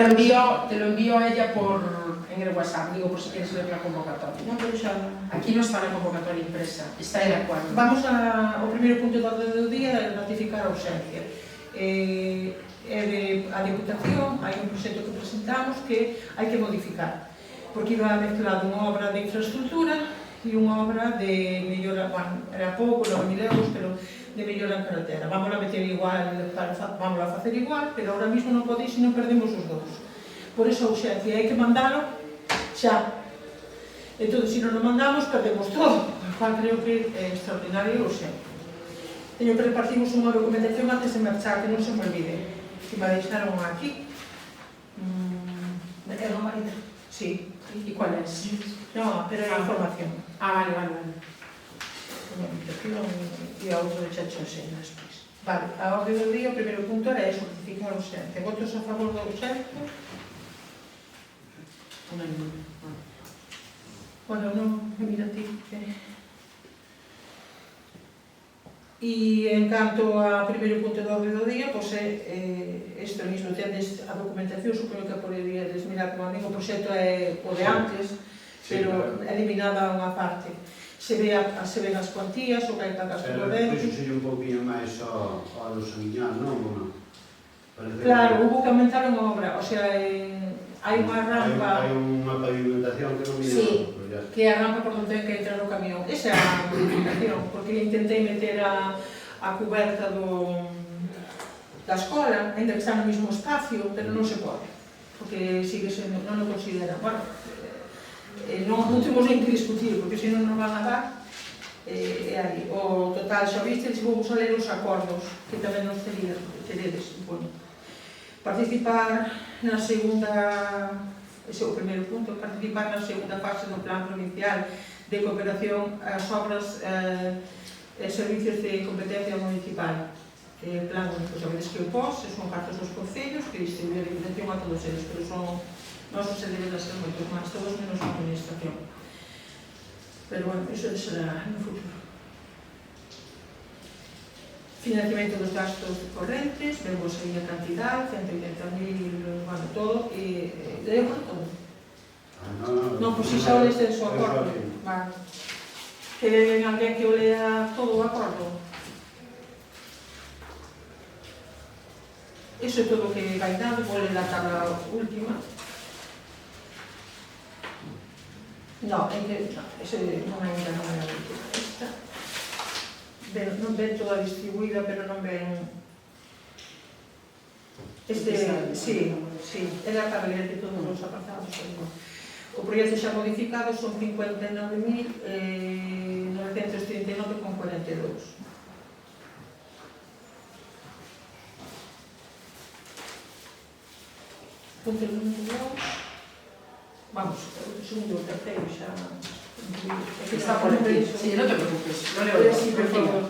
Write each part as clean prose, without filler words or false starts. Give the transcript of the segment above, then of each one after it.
Te lo envío a ella en el WhatsApp, digo, por si quieres ver la convocatoria. Non, pero xa... Aquí non está na convocatoria impresa, está en acuerdo. Vamos ao primeiro punto do orde do día, ratificar a ausencia. A Diputación, hai un proxecto que presentamos que hai que modificar, porque iba mezclado unha obra de infraestructura e unha obra de mellora, bueno, era pouco, 9.000 euros, pero de mellora en carretera. Vamos a meter igual, vamos a facer igual, pero ahora mismo non podéis se non perdemos os dous. Por eso a ausencia hai que mandalo xa. Entón, se non o mandamos, perdemos todo, o cual creo que é extraordinario e urgente. Teño que repartimos unha documentación antes de marchar, que non se me olvide. Que me deixaron aquí. ¿Me tengo Marita? Sí. ¿Y cuál es? No, pero é información. Vale. E a outro de Chacho Senas. Vale, a orde do día, o primeiro punto era eso, ratificar a ausencia. Votos a favor da ausencia? Bueno, non, mira ti. E en canto ao primeiro punto do orde do día, pois é isto mismo, tendes a documentación, supoño que poderíades mirar como a mí, o proxecto é o de antes, pero eliminada unha parte. Se ven as cuantías, o que hai para gastos correntes. Pero sería un pouquinho máis ao do Samiñán, non? Claro, hubo que aumentar unha obra, o sea, hai unha rampa... Hai unha pavimentación que non mira... Sí, que é a rampa por onde ten que entrar o camión. Esa é a modificación, porque intentei meter a cuberta da escola, ainda que está no mesmo espacio, pero non se pode, porque sigue sendo, non o considera. Bueno, non temos nem que discutir, porque se non nos van a dar, é aí. O total, xa viste, vamos a ler os acordos, que tamén nos teredes, supoño. Participar na segunda, ese é o primeiro punto, participar na segunda fase do Plan Provincial de Cooperación ás Obras e Servicios de Competencia Municipal. Plan único, sabedes que o POS son cartos dos concellos que distribuye a Diputación a todos eles, pero son nosos e deben de ser moitos máis, todos menos a administración. Pero bueno, iso será no futuro. Financiamento dos gastos correntes, vemos aí a cantidad, 180.000, bueno, todo, e leemos todo. Non, pois iso é o descenso acordo. Vale. Que ven alguén que o lea todo o acordo. Iso é todo o que vai dado, vou ler a tabla última. No, ese non hai ainda non é a última. Esta non ven toda distribuída, pero non ven... Sí, era para ler de todos os apartados. O proxecto xa modificado son 59.939,42. Punto número 2. Vamos, o segundo e o terceiro xa... Está por aquí. Sí, non te preocupes, lo leo yo. Sí, por favor.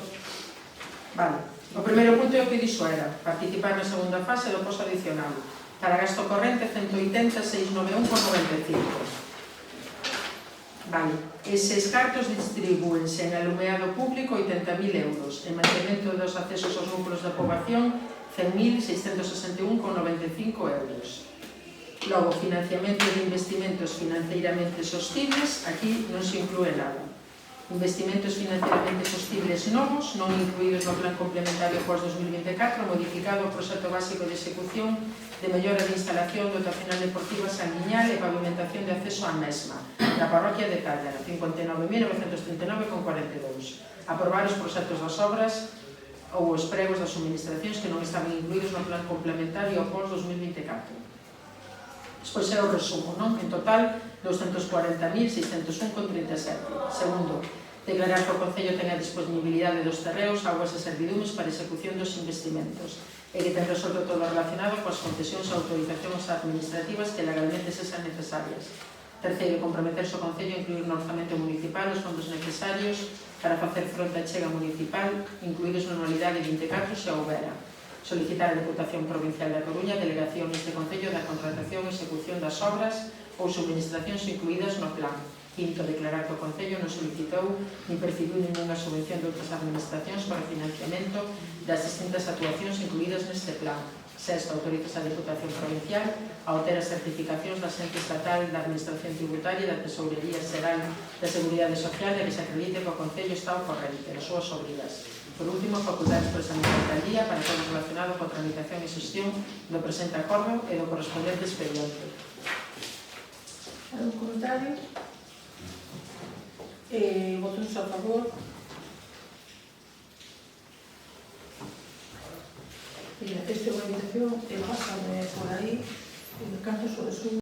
Vale. O primeiro punto é o que dixo era participar na segunda fase do posto adicional. Para gasto corrente, 180.691,95. Vale. Eses cartos distribúense en alumeado público 80.000 euros, en mantemento dos accesos aos núcleos da poboación 100.661,95 euros. Logo, financiamento de investimentos financeiramente sostibles, aquí non se inclúe nada. Investimentos financieramente sostibles novos, non incluídos no plan complementario pós-2024, modificado o proxecto básico de execución de mellora de instalación dotacional deportiva sanguiñal e pavimentación de acceso á mesma, da parroquia de Tállara, 59.939,42. Aprobar os proxectos das obras ou os pregos das suministracións que non estaban incluídos no plan complementario pós-2024. Despois é o resumo, non? En total, 240.601,37. Segundo, declarar que o Concello ten a disponibilidade dos terreos, augas e servidumes para execución dos investimentos e que ten resolto todo relacionado coas concesións e autorizacións administrativas que legalmente sexan necesarias. Terceiro, comprometerse o Concello a incluir no orzamento municipal os fondos necesarios para facer fronte á chega municipal, incluídos na anualidade 24 se houbera. Solicitar a Deputación Provincial da Coruña delegación neste Concello da contratación e execución das obras ou subministracións incluídas no plan. Quinto, declarar que o Concello non solicitou ni percibiu ninguna subvención de outras administracións para o financiamento das distintas actuacións incluídas neste plan. Sexto, autoriza a Diputación Provincial a obter as certificacións da Xente Estatal da Administración Tributaria e da Tesourería Xeral de Seguridade Social e que se acredite que o Concello está ao corrente das súas obrigas. Por último, facultades expresamente da Alcaldía para todo relacionado coa tramitación e xestión do presente acordo e do correspondente expediente. Algún comentario? Votos a favor. Mira, esta organización pásame por aí, canto sobre su